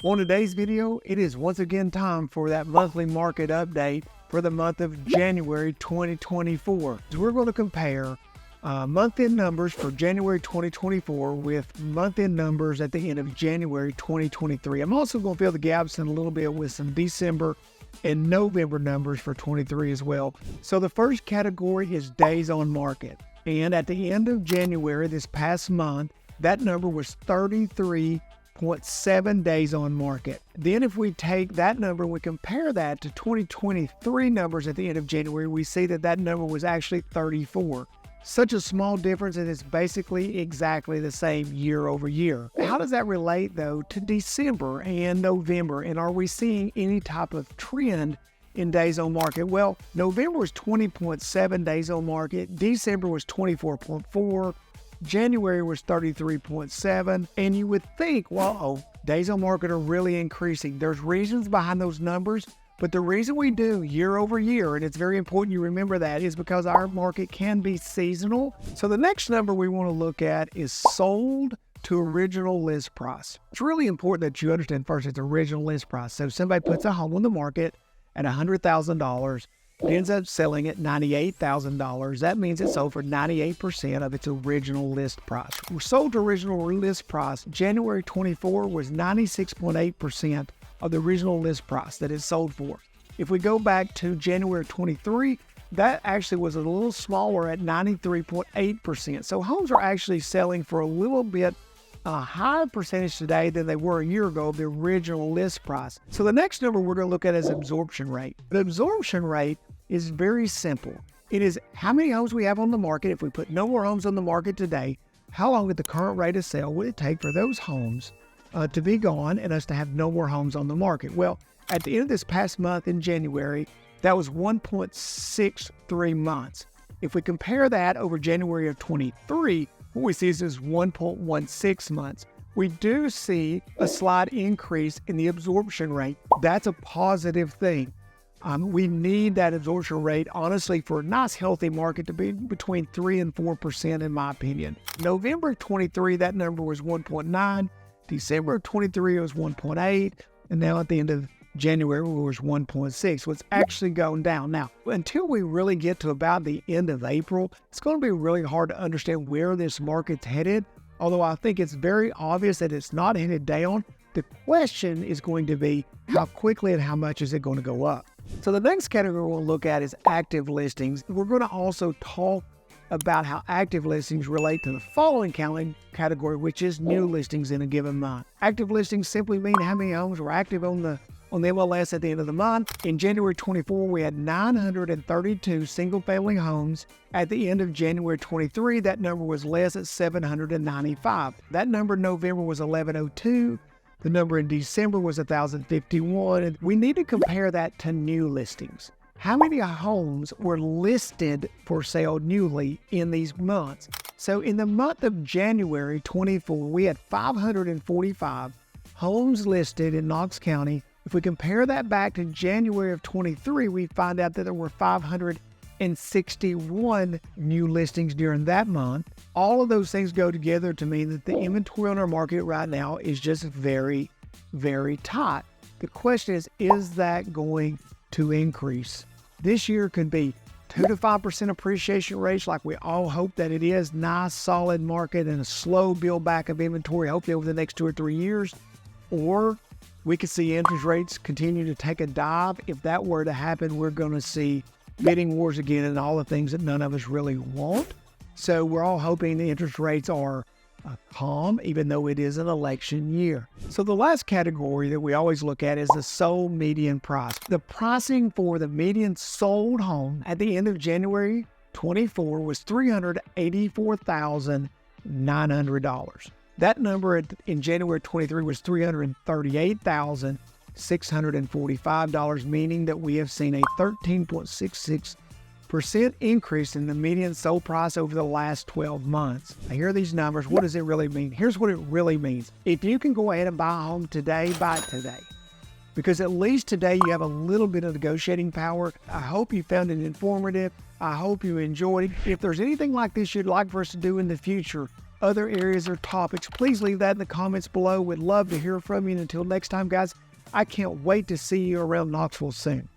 On today's video, it is once again time for that monthly market update for the month of January 2024. We're going to compare month-end numbers for January 2024 with month-end numbers at the end of January 2023. I'm also going to fill the gaps in a little bit with some December and November numbers for 23 as well. So the first category is days on market. And at the end of January this past month, that number was 33.7 days on market. Then if we take that number and we compare that to 2023 numbers at the end of January, we see that that number was actually 34. Such a small difference, and it's basically exactly the same year over year. How does that relate, though, to December and November? And are we seeing any type of trend in days on market? Well, November was 20.7 days on market. December was 24.4. January was 33.7. And you would think, well, days on market are really increasing. There's reasons behind those numbers. But the reason we do year over year, and it's very important you remember that, is because our market can be seasonal. So the next number we want to look at is sold to original list price. It's really important that you understand first it's original list price. So somebody puts a home on the market at $100,000, it ends up selling at $98,000. That means it sold for 98% of its original list price. We're sold to original list price. January 24 was 96.8% of the original list price that it sold for. If we go back to January 23, that actually was a little smaller at 93.8%. So homes are actually selling for a little bit higher percentage today than they were a year ago of the original list price. So the next number we're going to look at is absorption rate. The absorption rate is very simple. It is how many homes we have on the market. If we put no more homes on the market today, how long at the current rate of sale would it take for those homes to be gone and us to have no more homes on the market? Well, at the end of this past month in January, that was 1.63 months. If we compare that over January of 23, what we see is 1.16 months. We do see a slight increase in the absorption rate. That's a positive thing. We need that absorption rate, honestly, for a nice, healthy market to be between 3 and 4%, in my opinion. November 23, that number was 1.9. December 23 was 1.8, and now at the end of January it was 1.6. So it's actually going down. Now, until we really get to about the end of April, it's going to be really hard to understand where this market's headed, although I think it's very obvious that it's not headed down. The question is going to be how quickly and how much is it going to go up. So the next category we'll look at is active listings. We're going to also talk about how active listings relate to the following category, which is new listings in a given month. Active listings simply mean how many homes were active on the MLS at the end of the month. In January 24, we had 932 single-family homes. At the end of January 23, that number was less at 795. That number in November was 1102. The number in December was 1,051. And we need to compare that to new listings. How many homes were listed for sale newly in these months? So in the month of January 24, we had 545 homes listed in Knox County. If we compare that back to January of 23, we find out that there were 561 new listings during that month. All of those things go together to mean that the inventory on our market right now is just very, very tight. The question is that going to increase? This year could be 2 to 5% appreciation rates like we all hope that it is. Nice, solid market and a slow build back of inventory, hopefully over the next 2 or 3 years. Or we could see interest rates continue to take a dive. If that were to happen, we're going to see bidding wars again and all the things that none of us really want. So we're all hoping the interest rates are calm, even though it is an election year. So the last category that we always look at is the sold median price. The pricing for the median sold home at the end of January 24 was $384,900. That number in January 23 was $338,645, meaning that we have seen a 13.66% increase in the median sold price over the last 12 months. I hear these numbers. What does it really mean? Here's what it really means. If you can go ahead and buy a home today, buy it today. Because at least today you have a little bit of negotiating power. I hope you found it informative. I hope you enjoyed it. If there's anything like this you'd like for us to do in the future, other areas or topics, please leave that in the comments below. We'd love to hear from you. And until next time, guys, I can't wait to see you around Knoxville soon.